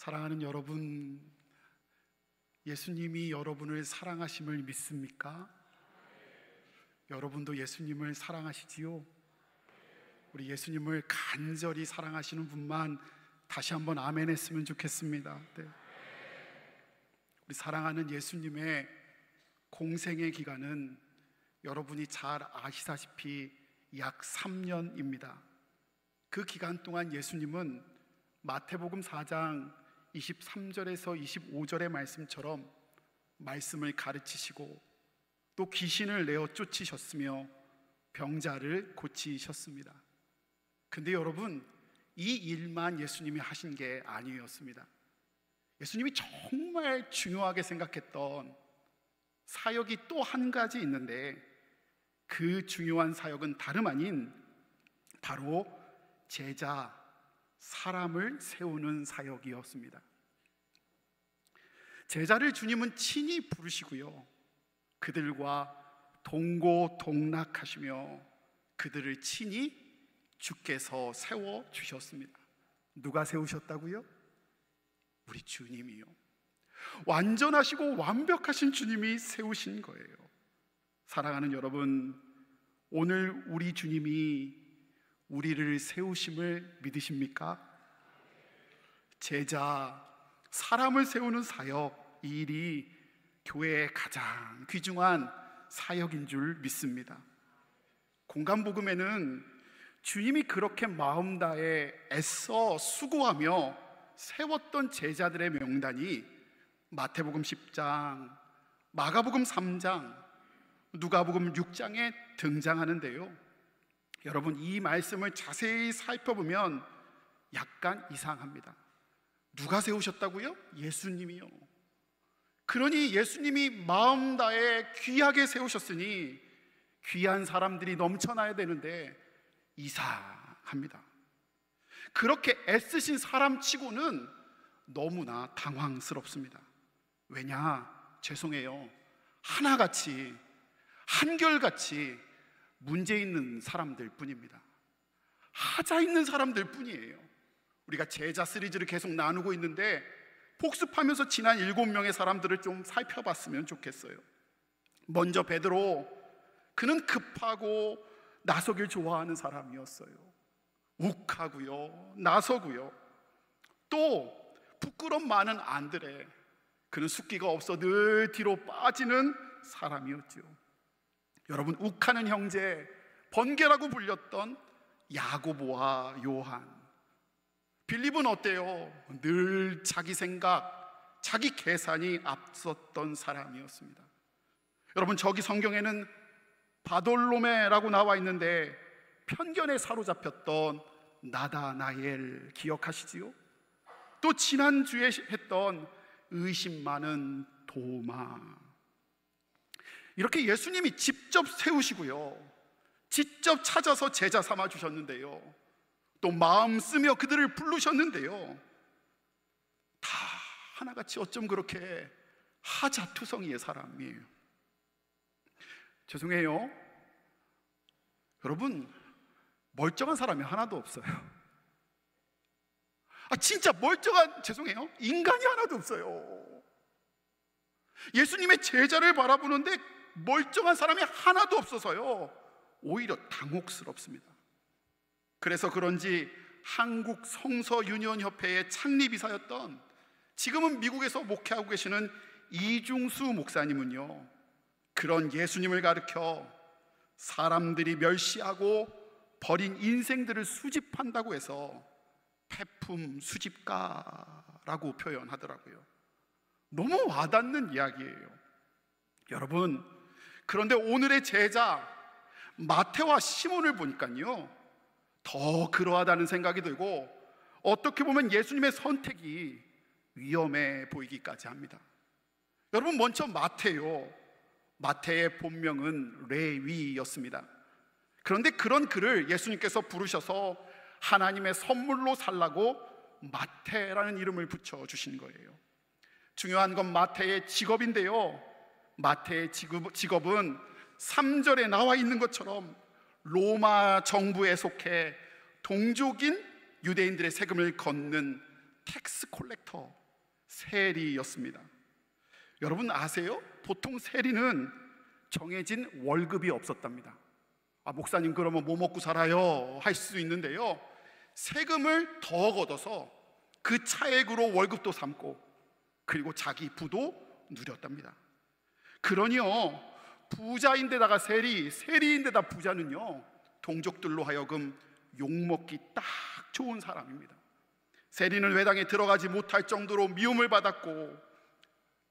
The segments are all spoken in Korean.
사랑하는 여러분, 예수님이 여러분을 사랑하심을 믿습니까? 여러분도 예수님을 사랑하시지요? 우리 예수님을 간절히 사랑하시는 분만 다시 한번 아멘 했으면 좋겠습니다. 네. 우리 사랑하는 예수님의 공생의 기간은 여러분이 잘 아시다시피 약 3년입니다. 그 기간 동안 예수님은 마태복음 4장 23절에서 25절의 말씀처럼 말씀을 가르치시고 또 귀신을 내어 쫓으셨으며 병자를 고치셨습니다. 근데 여러분, 이 일만 예수님이 하신 게 아니었습니다. 예수님이 정말 중요하게 생각했던 사역이 또 한 가지 있는데, 그 중요한 사역은 다름 아닌 바로 제자, 사람을 세우는 사역이었습니다. 제자를 주님은 친히 부르시고요, 그들과 동고동락하시며 그들을 친히 주께서 세워주셨습니다. 누가 세우셨다고요? 우리 주님이요. 완전하시고 완벽하신 주님이 세우신 거예요. 사랑하는 여러분, 오늘 우리 주님이 우리를 세우심을 믿으십니까? 제자, 사람을 세우는 사역, 이 일이 교회의 가장 귀중한 사역인 줄 믿습니다. 공간복음에는 주님이 그렇게 마음 다해 애써 수고하며 세웠던 제자들의 명단이 마태복음 10장, 마가복음 3장, 누가복음 6장에 등장하는데요, 여러분, 이 말씀을 자세히 살펴보면 약간 이상합니다. 누가 세우셨다고요? 예수님이요. 그러니 예수님이 마음 다해 귀하게 세우셨으니 귀한 사람들이 넘쳐나야 되는데 이상합니다. 그렇게 애쓰신 사람치고는 너무나 당황스럽습니다. 왜냐? 죄송해요, 하나같이, 한결같이 문제 있는 사람들 뿐입니다. 하자 있는 사람들 뿐이에요. 우리가 제자 시리즈를 계속 나누고 있는데 복습하면서 지난 7명의 사람들을 좀 살펴봤으면 좋겠어요. 먼저 베드로, 그는 급하고 나서길 좋아하는 사람이었어요. 욱하고요, 나서고요. 또 부끄럼 많은 안드레, 그는 숫기가 없어 늘 뒤로 빠지는 사람이었죠. 여러분, 욱하는 형제, 번개라고 불렸던 야고보와 요한. 빌립은 어때요? 늘 자기 생각, 자기 계산이 앞섰던 사람이었습니다. 여러분, 저기 성경에는 바돌로메라고 나와 있는데 편견에 사로잡혔던 나다나엘 기억하시지요? 또 지난주에 했던 의심 많은 도마. 이렇게 예수님이 직접 세우시고요, 직접 찾아서 제자 삼아 주셨는데요, 또 마음 쓰며 그들을 부르셨는데요, 다 하나같이 어쩜 그렇게 하자투성이의 사람이에요. 죄송해요, 여러분, 멀쩡한 사람이 하나도 없어요. 진짜 멀쩡한, 죄송해요, 인간이 하나도 없어요. 예수님의 제자를 바라보는데 멀쩡한 사람이 하나도 없어서요, 오히려 당혹스럽습니다. 그래서 그런지 한국 성서유년협회의 창립이사였던, 지금은 미국에서 목회하고 계시는 이중수 목사님은요, 그런 예수님을 가르쳐 사람들이 멸시하고 버린 인생들을 수집한다고 해서 폐품 수집가라고 표현하더라고요. 너무 와닿는 이야기예요. 여러분, 그런데 오늘의 제자 마태와 시몬을 보니까요, 더 그러하다는 생각이 들고, 어떻게 보면 예수님의 선택이 위험해 보이기까지 합니다. 여러분, 먼저 마태요, 마태의 본명은 레위였습니다. 그런데 그런 그를 예수님께서 부르셔서 하나님의 선물로 살라고 마태라는 이름을 붙여주신 거예요. 중요한 건 마태의 직업인데요, 마태의 직업은 3절에 나와 있는 것처럼 로마 정부에 속해 동족인 유대인들의 세금을 걷는 텍스 콜렉터 캐릭터 세리였습니다. 여러분 아세요? 보통 세리는 정해진 월급이 없었답니다. 목사님 그러면 뭐 먹고 살아요? 할 수 있는데요, 세금을 더 걷어서 그 차액으로 월급도 삼고 그리고 자기 부도 누렸답니다. 그러니요, 부자인데다가 세리인데다 부자는요, 동족들로 하여금 욕먹기 딱 좋은 사람입니다. 세리는 회당에 들어가지 못할 정도로 미움을 받았고,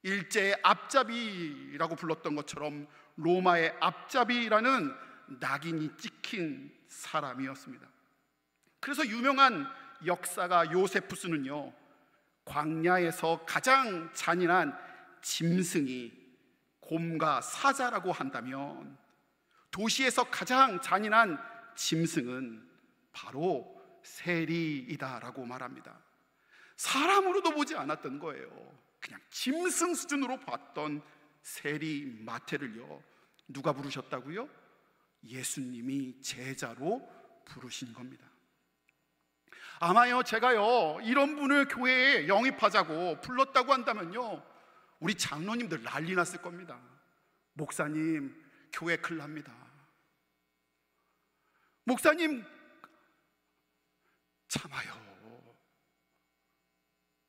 일제의 앞잡이라고 불렀던 것처럼 로마의 앞잡이라는 낙인이 찍힌 사람이었습니다. 그래서 유명한 역사가 요세푸스는요, 광야에서 가장 잔인한 짐승이 곰과 사자라고 한다면 도시에서 가장 잔인한 짐승은 바로 세리이다라고 말합니다. 사람으로도 보지 않았던 거예요. 그냥 짐승 수준으로 봤던 세리 마태를요, 누가 부르셨다고요? 예수님이 제자로 부르신 겁니다. 아마요, 제가요 이런 분을 교회에 영입하자고 불렀다고 한다면요, 우리 장로님들 난리 났을 겁니다. 목사님, 교회 큰일 납니다. 목사님 참아요.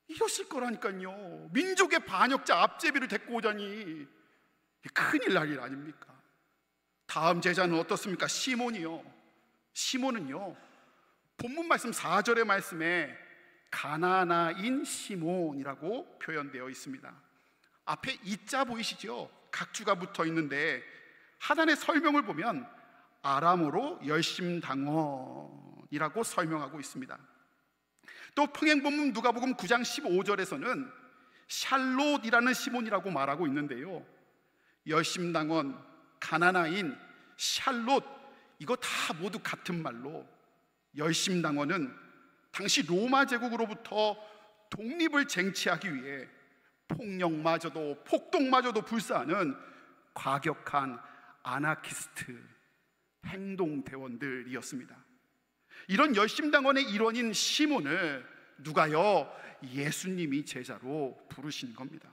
이러실 거라니까요. 민족의 반역자 앞제비를 데리고 오자니 큰일 날 일 아닙니까? 다음 제자는 어떻습니까? 시몬이요. 시몬은요, 본문 말씀 4절의 말씀에 가나나인 시몬이라고 표현되어 있습니다. 앞에 이자 보이시죠? 각주가 붙어 있는데 하단의 설명을 보면 아람어로 열심당원이라고 설명하고 있습니다. 또 평행본문 누가복음 9장 15절에서는 샬롯이라는 시몬이라고 말하고 있는데요, 열심당원, 가나나인, 샬롯, 이거 다 모두 같은 말로 열심당원은 당시 로마 제국으로부터 독립을 쟁취하기 위해 폭력마저도 폭동마저도 불사하는 과격한 아나키스트 행동대원들이었습니다. 이런 열심당원의 일원인 시몬을 누가요? 예수님이 제자로 부르신 겁니다.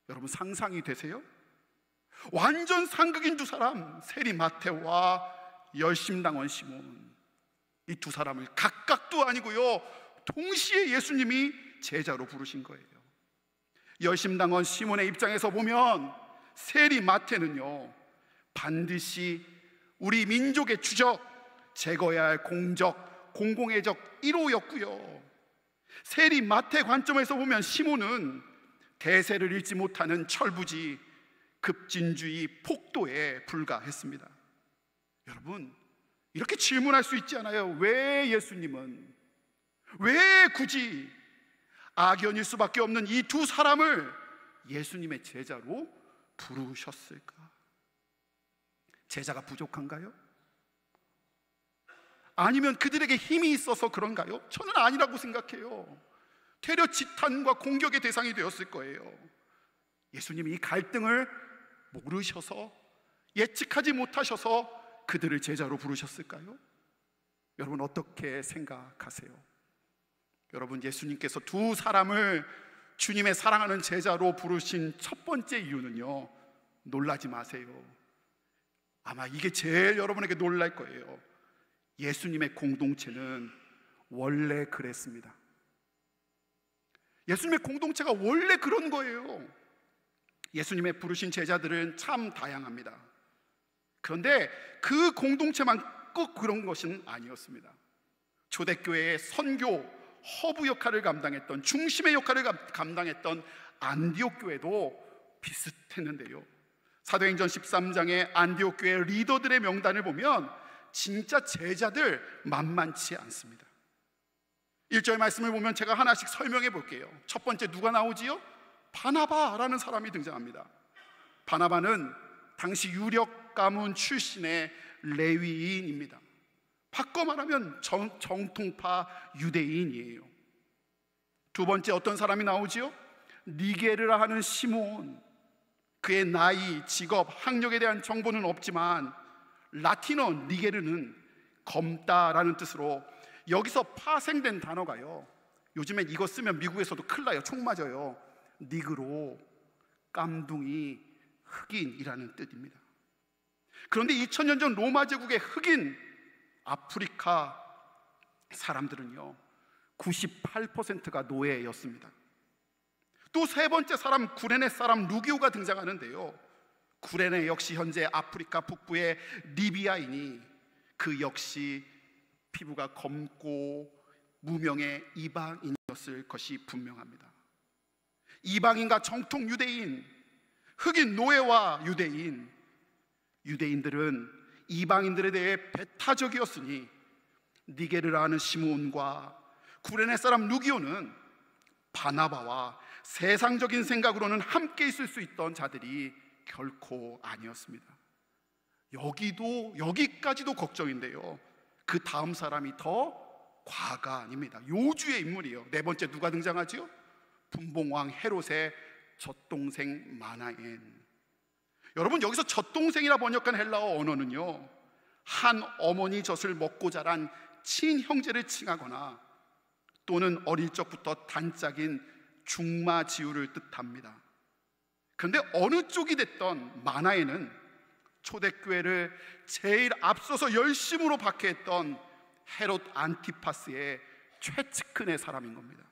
여러분 상상이 되세요? 완전 상극인 두 사람, 세리 마태와 열심당원 시몬, 이 두 사람을 각각도 아니고요, 동시에 예수님이 제자로 부르신 거예요. 열심당원 시몬의 입장에서 보면 세리 마태는요, 반드시 우리 민족의 주적, 제거해야 할 공적, 공공의적 1호였고요, 세리 마태 관점에서 보면 시몬은 대세를 잃지 못하는 철부지, 급진주의 폭도에 불과했습니다. 여러분, 이렇게 질문할 수 있지 않아요? 왜 예수님은, 왜 굳이 악연일 수밖에 없는 이 두 사람을 예수님의 제자로 부르셨을까? 제자가 부족한가요? 아니면 그들에게 힘이 있어서 그런가요? 저는 아니라고 생각해요. 되려 지탄과 공격의 대상이 되었을 거예요. 예수님이 이 갈등을 모르셔서, 예측하지 못하셔서 그들을 제자로 부르셨을까요? 여러분 어떻게 생각하세요? 여러분, 예수님께서 두 사람을 주님의 사랑하는 제자로 부르신 첫 번째 이유는요, 놀라지 마세요. 아마 이게 제일 여러분에게 놀랄 거예요. 예수님의 공동체는 원래 그랬습니다. 예수님의 공동체가 원래 그런 거예요. 예수님의 부르신 제자들은 참 다양합니다. 그런데 그 공동체만 꼭 그런 것은 아니었습니다. 초대교회의 선교, 허브 역할을 감당했던, 중심의 역할을 감당했던 안디옥 교회도 비슷했는데요, 사도행전 13장의 안디옥 교회 리더들의 명단을 보면 진짜 제자들 만만치 않습니다. 1절 말씀을 보면 제가 하나씩 설명해 볼게요. 첫 번째 누가 나오지요? 바나바라는 사람이 등장합니다. 바나바는 당시 유력 가문 출신의 레위인입니다. 바꿔 말하면 정통파 유대인이에요. 두 번째 어떤 사람이 나오지요? 니게르라 하는 시몬. 그의 나이, 직업, 학력에 대한 정보는 없지만 라틴어 니게르는 검다라는 뜻으로 여기서 파생된 단어가요, 요즘엔 이거 쓰면 미국에서도 큰일 나요. 총 맞아요. 니그로, 깜둥이, 흑인이라는 뜻입니다. 그런데 2000년 전 로마 제국의 흑인 아프리카 사람들은요 98%가 노예였습니다. 또 세 번째 사람, 구레네 사람 루기오가 등장하는데요, 구레네 역시 현재 아프리카 북부의 리비아인이 그 역시 피부가 검고 무명의 이방인이었을 것이 분명합니다. 이방인과 정통 유대인, 흑인 노예와 유대인들은 이방인들에 대해 배타적이었으니 니게르라는 시므온과 구레네 사람 루기오는 바나바와 세상적인 생각으로는 함께 있을 수 있던 자들이 결코 아니었습니다. 여기까지도 걱정인데요, 그 다음 사람이 더 과가 아닙니다. 요주의 인물이에요. 네 번째 누가 등장하죠? 분봉왕 헤롯의 젖동생 마나엔. 여러분, 여기서 젖동생이라 번역한 헬라어 언어는요, 한 어머니 젖을 먹고 자란 친형제를 칭하거나 또는 어릴 적부터 단짝인 중마지우를 뜻합니다. 그런데 어느 쪽이 됐던 마나에는 초대교회를 제일 앞서서 열심으로 박해했던 헤롯 안티파스의 최측근의 사람인 겁니다.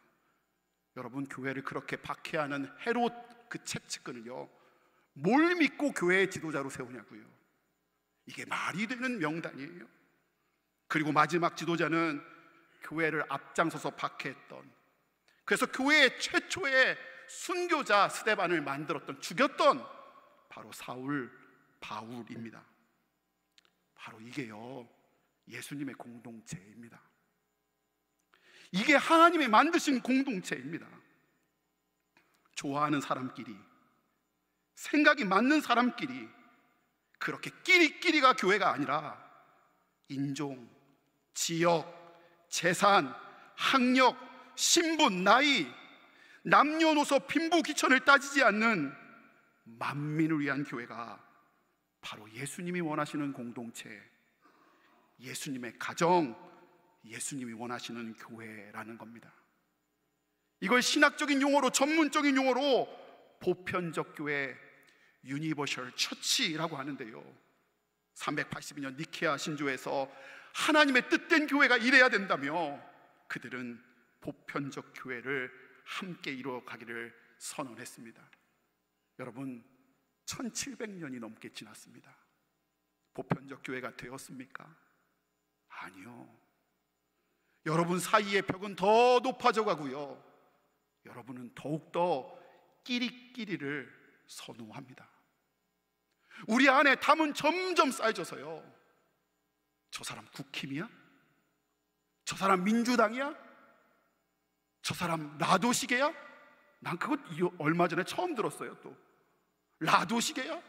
여러분, 교회를 그렇게 박해하는 헤롯 그 최측근을요, 뭘 믿고 교회의 지도자로 세우냐고요. 이게 말이 되는 명단이에요. 그리고 마지막 지도자는 교회를 앞장서서 박해했던, 그래서 교회의 최초의 순교자 스데반을 만들었던, 죽였던 바로 사울 바울입니다. 바로 이게요 예수님의 공동체입니다. 이게 하나님이 만드신 공동체입니다. 좋아하는 사람끼리, 생각이 맞는 사람끼리, 그렇게 끼리끼리가 교회가 아니라 인종, 지역, 재산, 학력, 신분, 나이, 남녀노소, 빈부 귀천을 따지지 않는 만민을 위한 교회가 바로 예수님이 원하시는 공동체, 예수님의 가정, 예수님이 원하시는 교회라는 겁니다. 이걸 신학적인 용어로, 전문적인 용어로 보편적 교회, 유니버셜 처치라고 하는데요, 382년 니케아 신조에서 하나님의 뜻된 교회가 이래야 된다며 그들은 보편적 교회를 함께 이루어가기를 선언했습니다. 여러분, 1700년이 넘게 지났습니다. 보편적 교회가 되었습니까? 아니요. 여러분 사이의 벽은 더 높아져 가고요, 여러분은 더욱더 끼리끼리를 선호합니다. 우리 안에 담은 점점 쌓여져서요, 저 사람 국힘이야? 저 사람 민주당이야? 저 사람 라도시계야? 난 그거 얼마 전에 처음 들었어요. 또 라도시계야?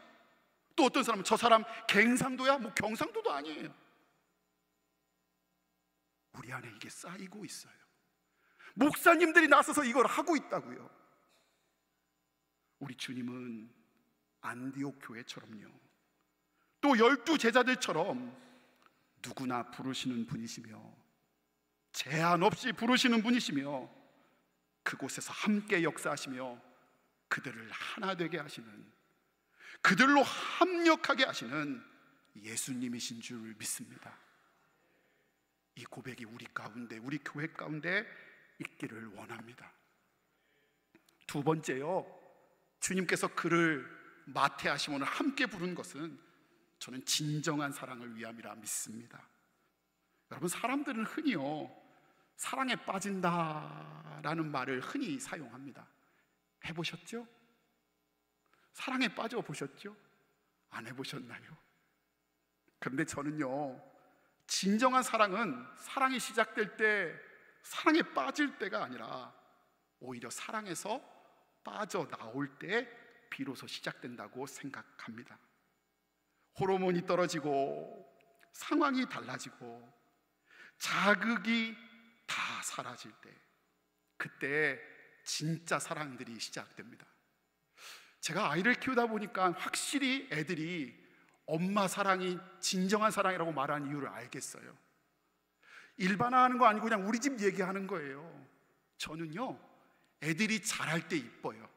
또 어떤 사람은 저 사람 갱상도야? 뭐 경상도도 아니에요. 우리 안에 이게 쌓이고 있어요. 목사님들이 나서서 이걸 하고 있다고요. 우리 주님은 안디옥 교회처럼요, 또 12 제자들처럼 누구나 부르시는 분이시며 제한 없이 부르시는 분이시며 그곳에서 함께 역사하시며 그들을 하나 되게 하시는, 그들로 합력하게 하시는 예수님이신 줄 믿습니다. 이 고백이 우리 가운데, 우리 교회 가운데 있기를 원합니다. 두 번째요, 주님께서 그를 마태하시모를 함께 부른 것은 저는 진정한 사랑을 위함이라 믿습니다. 여러분, 사람들은 흔히요 사랑에 빠진다라는 말을 흔히 사용합니다. 해보셨죠? 사랑에 빠져 보셨죠? 안 해보셨나요? 그런데 저는요, 진정한 사랑은 사랑이 시작될 때, 사랑에 빠질 때가 아니라 오히려 사랑에서 빠져나올 때 비로소 시작된다고 생각합니다. 호르몬이 떨어지고 상황이 달라지고 자극이 다 사라질 때, 그때 진짜 사랑들이 시작됩니다. 제가 아이를 키우다 보니까 확실히 애들이 엄마 사랑이 진정한 사랑이라고 말하는 이유를 알겠어요. 일반화하는 거 아니고 그냥 우리 집 얘기하는 거예요. 저는요, 애들이 잘할 때 이뻐요.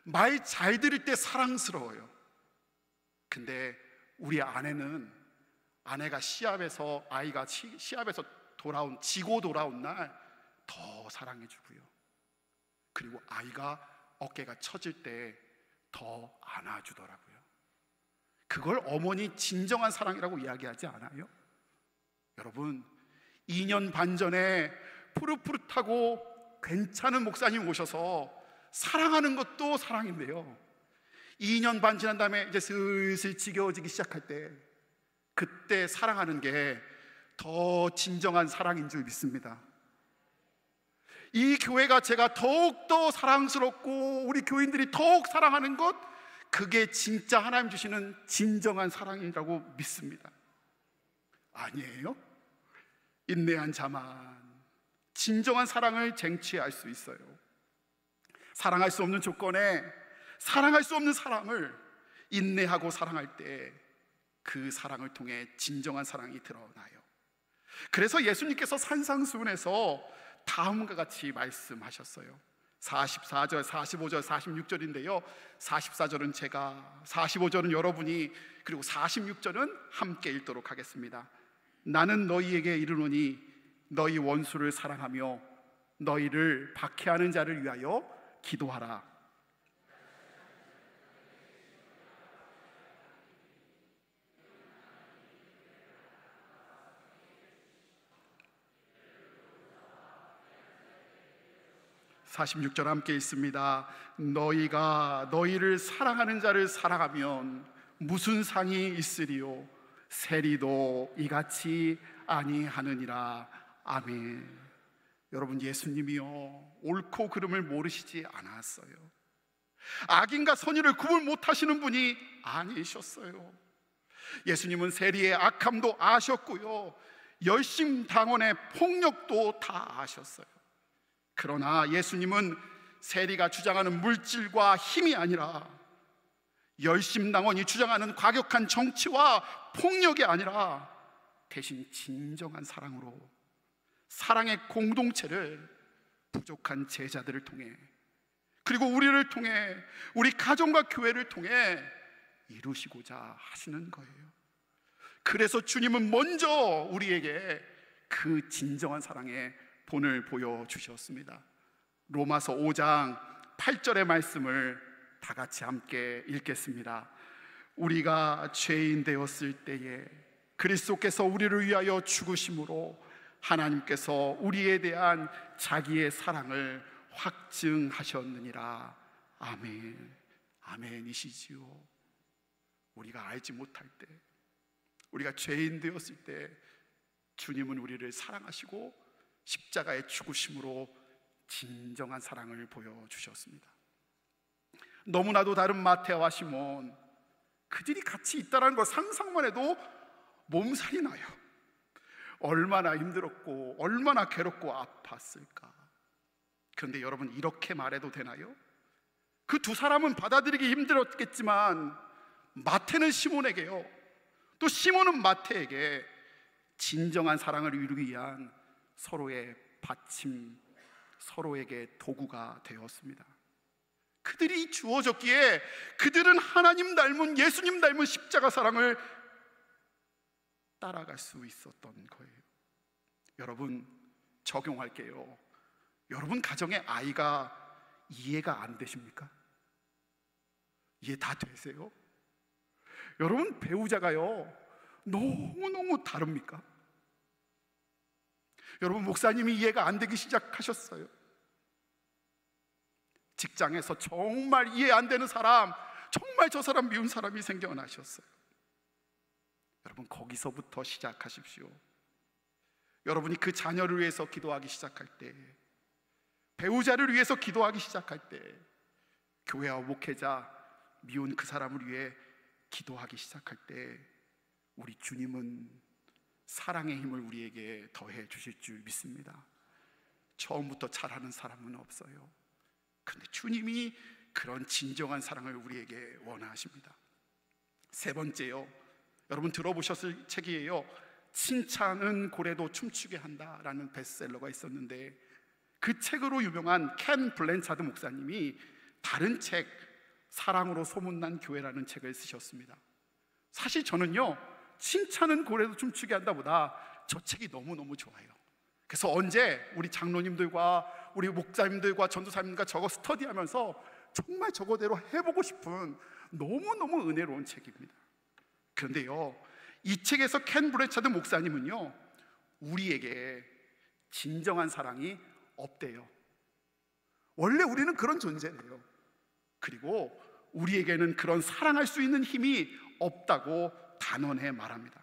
말 잘 들을 때 사랑스러워요. 근데 우리 아내가 아이가 시합에서 지고 돌아온 날 더 사랑해주고요. 그리고 아이가 어깨가 처질 때 더 안아주더라고요. 그걸 어머니 진정한 사랑이라고 이야기하지 않아요? 여러분, 2년 반 전에 푸릇푸릇하고 괜찮은 목사님 오셔서 사랑하는 것도 사랑인데요, 2년 반 지난 다음에 이제 슬슬 지겨워지기 시작할 때, 그때 사랑하는 게 더 진정한 사랑인 줄 믿습니다. 이 교회가 제가 더욱더 사랑스럽고 우리 교인들이 더욱 사랑하는 것, 그게 진짜 하나님 주시는 진정한 사랑이라고 믿습니다. 아니에요? 인내한 자만 진정한 사랑을 쟁취할 수 있어요. 사랑할 수 없는 조건에 사랑할 수 없는 사람을 인내하고 사랑할 때 그 사랑을 통해 진정한 사랑이 드러나요. 그래서 예수님께서 산상수훈에서 다음과 같이 말씀하셨어요. 44절, 45절, 46절인데요 44절은 제가, 45절은 여러분이, 그리고 46절은 함께 읽도록 하겠습니다. 나는 너희에게 이르노니 너희 원수를 사랑하며 너희를 박해하는 자를 위하여 기도하라. (46절) 함께 있습니다. 너희가 너희를 사랑하는 자를 사랑하면 무슨 상이 있으리요? 세리도 이같이 아니하느니라. 아멘. 여러분, 예수님이요, 옳고 그름을 모르시지 않았어요. 악인과 선의를 구분 못하시는 분이 아니셨어요. 예수님은 세리의 악함도 아셨고요, 열심당원의 폭력도 다 아셨어요. 그러나 예수님은 세리가 주장하는 물질과 힘이 아니라, 열심당원이 주장하는 과격한 정치와 폭력이 아니라, 대신 진정한 사랑으로 사랑의 공동체를 부족한 제자들을 통해, 그리고 우리를 통해, 우리 가정과 교회를 통해 이루시고자 하시는 거예요. 그래서 주님은 먼저 우리에게 그 진정한 사랑의 본을 보여주셨습니다. 로마서 5장 8절의 말씀을 다 같이 함께 읽겠습니다. 우리가 죄인 되었을 때에 그리스도께서 우리를 위하여 죽으심으로 하나님께서 우리에 대한 자기의 사랑을 확증하셨느니라. 아멘. 아멘이시지요. 우리가 알지 못할 때, 우리가 죄인 되었을 때 주님은 우리를 사랑하시고 십자가의 죽으심으로 진정한 사랑을 보여주셨습니다. 너무나도 다른 마태와 시몬, 그들이 같이 있다는 걸 상상만 해도 몸살이 나요. 얼마나 힘들었고 얼마나 괴롭고 아팠을까. 그런데 여러분, 이렇게 말해도 되나요? 그 두 사람은 받아들이기 힘들었겠지만 마태는 시몬에게요, 또 시몬은 마태에게 진정한 사랑을 이루기 위한 서로의 받침, 서로에게 도구가 되었습니다. 그들이 주어졌기에 그들은 하나님 닮은, 예수님 닮은 십자가 사랑을 따라갈 수 있었던 거예요. 여러분, 적용할게요. 여러분 가정에 아이가 이해가 안 되십니까? 이해 다 되세요? 여러분 배우자가요 너무너무 다릅니까? 여러분 목사님이 이해가 안 되기 시작하셨어요. 직장에서 정말 이해 안 되는 사람, 정말 저 사람 미운 사람이 생겨나셨어요. 여러분 거기서부터 시작하십시오. 여러분이 그 자녀를 위해서 기도하기 시작할 때, 배우자를 위해서 기도하기 시작할 때, 교회와 목회자, 미운 그 사람을 위해 기도하기 시작할 때, 우리 주님은 사랑의 힘을 우리에게 더해 주실 줄 믿습니다. 처음부터 잘하는 사람은 없어요. 근데 주님이 그런 진정한 사랑을 우리에게 원하십니다. 세 번째요, 여러분 들어보셨을 책이에요. 칭찬은 고래도 춤추게 한다라는 베스트셀러가 있었는데, 그 책으로 유명한 켄 블랜차드 목사님이 다른 책, 사랑으로 소문난 교회라는 책을 쓰셨습니다. 사실 저는요, 칭찬은 고래도 춤추게 한다 보다 저 책이 너무너무 좋아요. 그래서 언제 우리 장로님들과 우리 목사님들과 전도사님들과 저거 스터디하면서 정말 저거대로 해보고 싶은 너무너무 은혜로운 책입니다. 그런데요, 이 책에서 켄 블랜차드 목사님은요, 우리에게 진정한 사랑이 없대요. 원래 우리는 그런 존재예요. 그리고 우리에게는 그런 사랑할 수 있는 힘이 없다고 단언해 말합니다.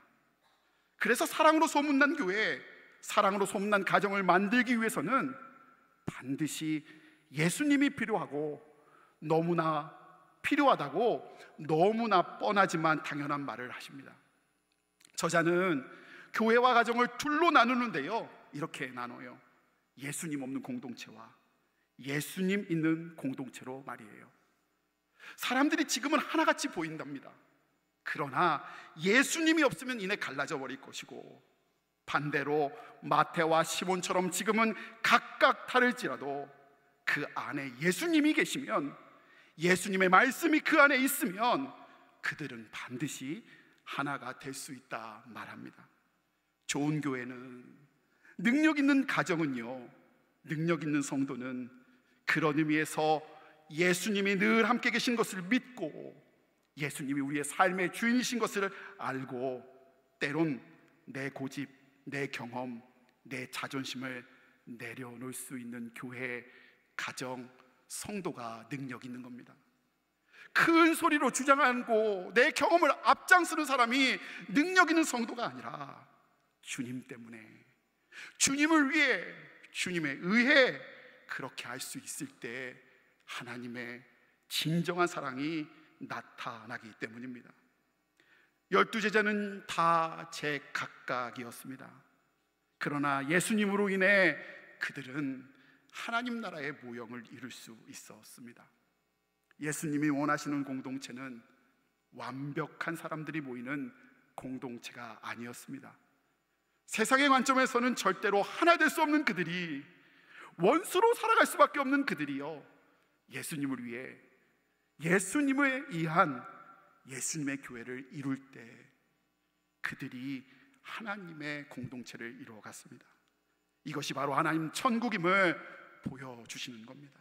그래서 사랑으로 소문난 교회, 사랑으로 소문난 가정을 만들기 위해서는 반드시 예수님이 필요하고, 너무나 필요하다고 너무나 뻔하지만 당연한 말을 하십니다. 저자는 교회와 가정을 둘로 나누는데요, 이렇게 나눠요. 예수님 없는 공동체와 예수님 있는 공동체로 말이에요. 사람들이 지금은 하나같이 보인답니다. 그러나 예수님이 없으면 이내 갈라져 버릴 것이고, 반대로 마태와 시몬처럼 지금은 각각 다를지라도 그 안에 예수님이 계시면, 예수님의 말씀이 그 안에 있으면 그들은 반드시 하나가 될 수 있다 말합니다. 좋은 교회는, 능력 있는 가정은요, 능력 있는 성도는 그런 의미에서 예수님이 늘 함께 계신 것을 믿고, 예수님이 우리의 삶의 주인이신 것을 알고, 때론 내 고집, 내 경험, 내 자존심을 내려놓을 수 있는 교회, 가정, 성도가 능력 있는 겁니다. 큰 소리로 주장하고 내 경험을 앞장서는 사람이 능력 있는 성도가 아니라, 주님 때문에, 주님을 위해, 주님에 의해 그렇게 할 수 있을 때 하나님의 진정한 사랑이 나타나기 때문입니다. 12제자는 다 제각각이었습니다. 그러나 예수님으로 인해 그들은 하나님 나라의 모형을 이룰 수 있었습니다. 예수님이 원하시는 공동체는 완벽한 사람들이 모이는 공동체가 아니었습니다. 세상의 관점에서는 절대로 하나 될 수 없는 그들이, 원수로 살아갈 수밖에 없는 그들이요, 예수님을 위해, 예수님에 의한 예수님의 교회를 이룰 때 그들이 하나님의 공동체를 이루어갔습니다. 이것이 바로 하나님 천국임을 보여주시는 겁니다.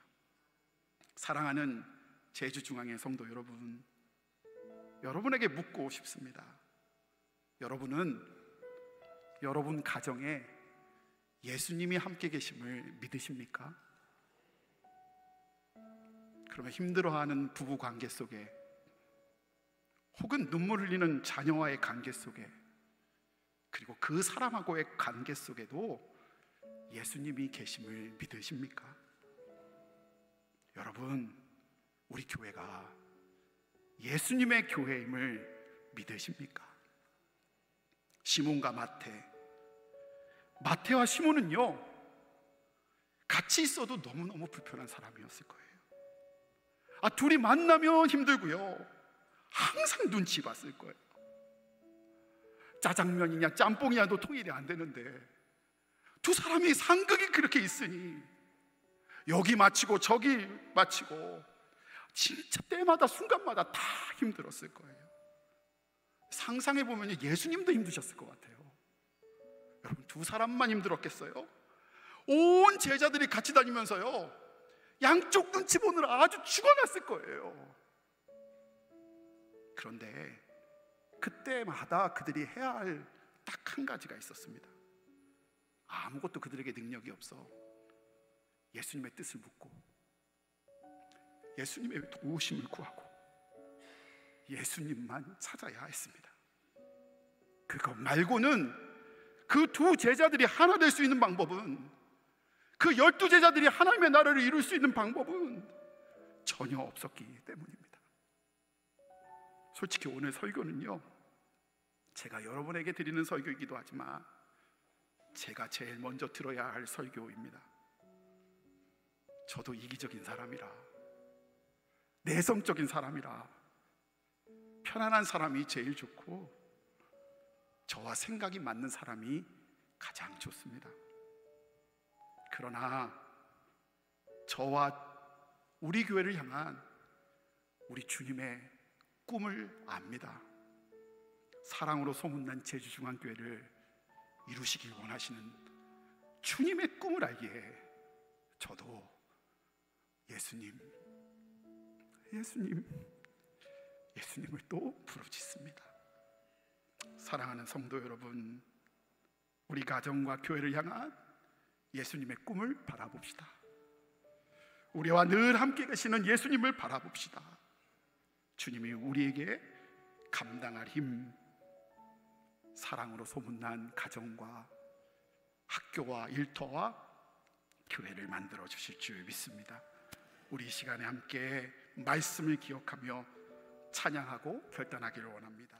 사랑하는 제주중앙의 성도 여러분, 여러분에게 묻고 싶습니다. 여러분은 여러분 가정에 예수님이 함께 계심을 믿으십니까? 그러면 힘들어하는 부부 관계 속에, 혹은 눈물 흘리는 자녀와의 관계 속에, 그리고 그 사람하고의 관계 속에도 예수님이 계심을 믿으십니까? 여러분, 우리 교회가 예수님의 교회임을 믿으십니까? 시몬과 마태와 시몬은요, 같이 있어도 너무너무 불편한 사람이었을 거예요. 둘이 만나면 힘들고요, 항상 눈치 봤을 거예요. 짜장면이냐 짬뽕이냐도 통일이 안 되는데 두 사람이 상극이 그렇게 있으니 여기 마치고 저기 마치고 진짜 때마다 순간마다 다 힘들었을 거예요. 상상해보면 예수님도 힘드셨을 것 같아요. 여러분, 두 사람만 힘들었겠어요? 온 제자들이 같이 다니면서요, 양쪽 눈치 보느라 아주 죽어났을 거예요. 그런데 그때마다 그들이 해야 할 딱 한 가지가 있었습니다. 아무것도 그들에게 능력이 없어 예수님의 뜻을 묻고, 예수님의 도우심을 구하고, 예수님만 찾아야 했습니다. 그것 말고는, 그 두 제자들이 하나 될 수 있는 방법은, 그 12제자들이 하나님의 나라를 이룰 수 있는 방법은 전혀 없었기 때문입니다. 솔직히 오늘 설교는요, 제가 여러분에게 드리는 설교이기도 하지만 제가 제일 먼저 들어야 할 설교입니다. 저도 이기적인 사람이라, 내성적인 사람이라 편안한 사람이 제일 좋고, 저와 생각이 맞는 사람이 가장 좋습니다. 그러나 저와 우리 교회를 향한 우리 주님의 꿈을 압니다. 사랑으로 소문난 제주중앙교회를 이루시길 원하시는 주님의 꿈을 알기에 저도 예수님을 또 부르짖습니다. 사랑하는 성도 여러분, 우리 가정과 교회를 향한 예수님의 꿈을 바라봅시다. 우리와 늘 함께 계시는 예수님을 바라봅시다. 주님이 우리에게 감당할 힘, 사랑으로 소문난 가정과 학교와 일터와 교회를 만들어 주실 줄 믿습니다. 우리 이 시간에 함께 말씀을 기억하며 찬양하고 결단하기를 원합니다.